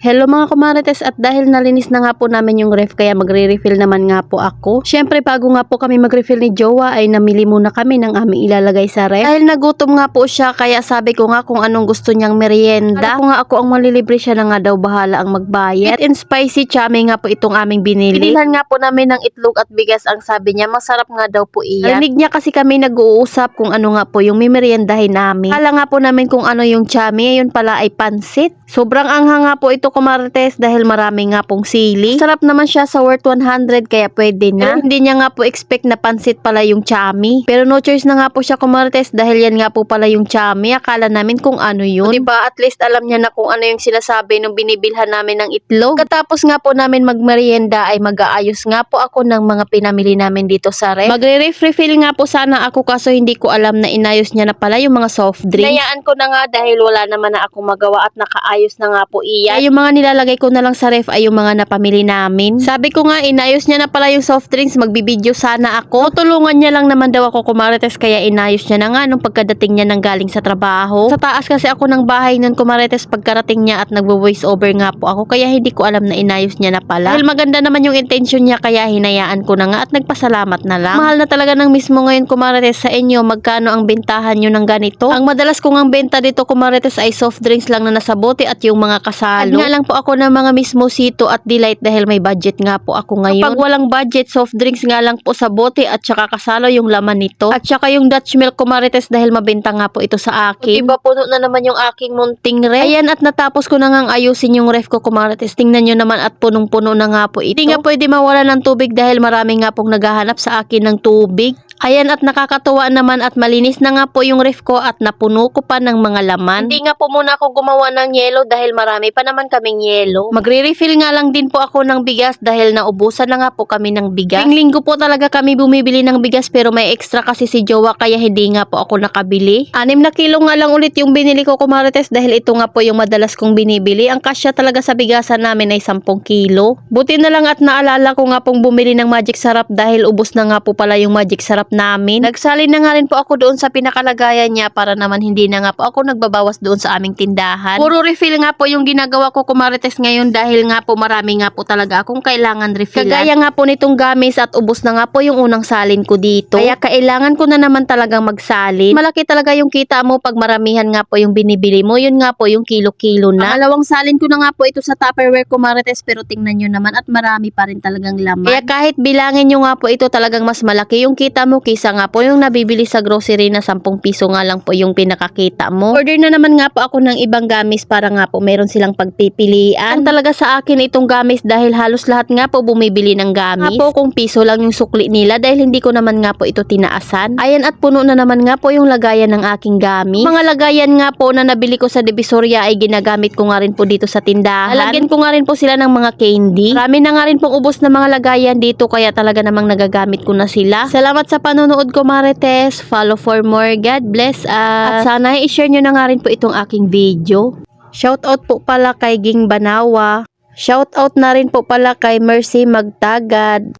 Hello mga kumarites, at dahil nalinis na nga po namin yung ref kaya magre-refill naman nga po ako. Syempre bago nga po kami mag-refill ni Jowa ay namili muna kami ng aming ilalagay sa ref. Dahil nagutom nga po siya kaya sabi ko nga kung anong gusto niyang merienda. Kala ko nga ako ang malilibre, siya na nga daw bahala ang magbayad. Sweet and spicy chami nga po itong aming binili. Binilhan nga po namin ng itlog at bigas, ang sabi niya masarap nga daw po iyan. Narinig niya kasi kami nag-uusap kung ano nga po yung mimeriendahin namin. Kala nga po namin kung ano yung chami, yun pala ay pansit. Sobrang anghang nga po ito kumarites dahil marami nga pong sili. Sarap naman siya sa worth 100 kaya pwede na. Pero hindi niya nga po expect na pansit pala yung chami. Pero no choice na nga po siya kumarites dahil yan nga po pala yung chami. Akala namin kung ano yun. Diba at least alam niya na kung ano yung sinasabi nung binibilhan namin ng itlog. Katapos nga po namin magmerienda ay mag-aayos nga po ako ng mga pinamili namin dito sa ref. Magre-refill nga po sana ako kaso hindi ko alam na inayos niya na pala yung mga soft drinks. Hinayaan ko na nga dahil wala naman na akong magawa at nakaayos na nga po iyan. Yung mga nilalagay ko na lang sa ref ay yung mga napamili namin. Sabi ko nga inayos niya na pala yung soft drinks, magbibideo sana ako. Tulungan niya lang naman daw ako kumarites kaya inayos niya na nga nung pagkadating niya ng galing sa trabaho. Sa taas kasi ako ng bahay nun kumarites pagkarating niya at nagvo-voice over nga po ako kaya hindi ko alam na inayos niya na pala. Dahil maganda naman yung intention niya kaya hinayaan ko na nga at nagpasalamat na lang. Mahal na talaga ng mismo ngayon kumarites. Sa inyo magkano ang bentahan nyo ng ganito? Ang madalas kong ang benta dito kumarites ay soft drinks lang na nasa bote at yung mga kasalo. At nga lang po ako ng mga mismo Sito at Delight dahil may budget nga po ako ngayon. Kapag walang budget, soft drinks nga lang po sa bote at saka kasalo yung laman nito. At saka yung Dutch milk kumarites dahil mabenta nga po ito sa akin. Diba puno na naman yung aking munting ref. Ayan at natapos ko na nga ayusin yung ref ko kumarites. Tingnan nyo naman at punong-puno na nga po ito. Hindi nga pwede mawala ng tubig dahil marami nga pong naghahanap sa akin ng tubig. Ayan at nakakatuwa naman at malinis na nga po yung ref ko at napuno ko pa ng mga laman. Hindi nga po muna ako gumawa ng yelo dahil marami pa naman kaming yelo. Magre-refill nga lang din po ako ng bigas dahil naubusan na nga po kami ng bigas. Linggo po talaga kami bumibili ng bigas pero may extra kasi si Jowa kaya hindi nga po ako nakabili. 6 na kilo nga lang ulit yung binili ko kumarites dahil ito nga po yung madalas kong binibili. Ang kasya talaga sa bigasan namin ay 10 kilo. Buti na lang at naalala ko nga pong bumili ng Magic Sarap dahil ubos na nga po pala yung Magic Sarap namin. Nagsalin na nga rin po ako doon sa pinakalagayan niya para naman hindi na nga po ako nagbabawas doon sa aming tindahan. Puro refill nga po yung ginagawa ko kumarites ngayon dahil nga po marami nga po talaga akong kailangan refillan. Kagaya nga po nitong gamis at ubos na nga po yung unang salin ko dito. Kaya kailangan ko na naman talagang magsalin. Malaki talaga yung kita mo pag maramihan nga po yung binibili mo. Yun nga po yung kilo-kilo na. Ang 2 salin ko na nga po ito sa Tupperware kumarites pero tingnan nyo naman at marami pa rin talagang laman. Kaya kahit bilangin nyo nga po ito talagang mas malaki yung kita mo kisa nga po yung nabibili sa grocery na 10 piso nga lang po yung pinakakita mo. Order na naman nga po ako ng ibang gamis para nga po meron silang pagpipilian. Ang talaga sa akin itong gamis dahil halos lahat nga po bumibili ng gamis. Nga po kung piso lang yung sukli nila dahil hindi ko naman nga po ito tinaasan. Ayan at puno na naman nga po yung lagayan ng aking gamis. Mga lagayan nga po na nabili ko sa Divisoria ay ginagamit ko nga rin po dito sa tindahan. Lalagyan ko nga rin po sila ng mga candy. Marami na nga rin pong ubos na mga lagayan dito kaya talaga namang nagagamit ko na sila. Salamat sa panonood ko marites. Follow for more. God bless us. At sana i-share nyo na nga rin po itong aking video. Shoutout po pala kay Ging Banawa. Shoutout na rin po pala kay Mercy Magtagad.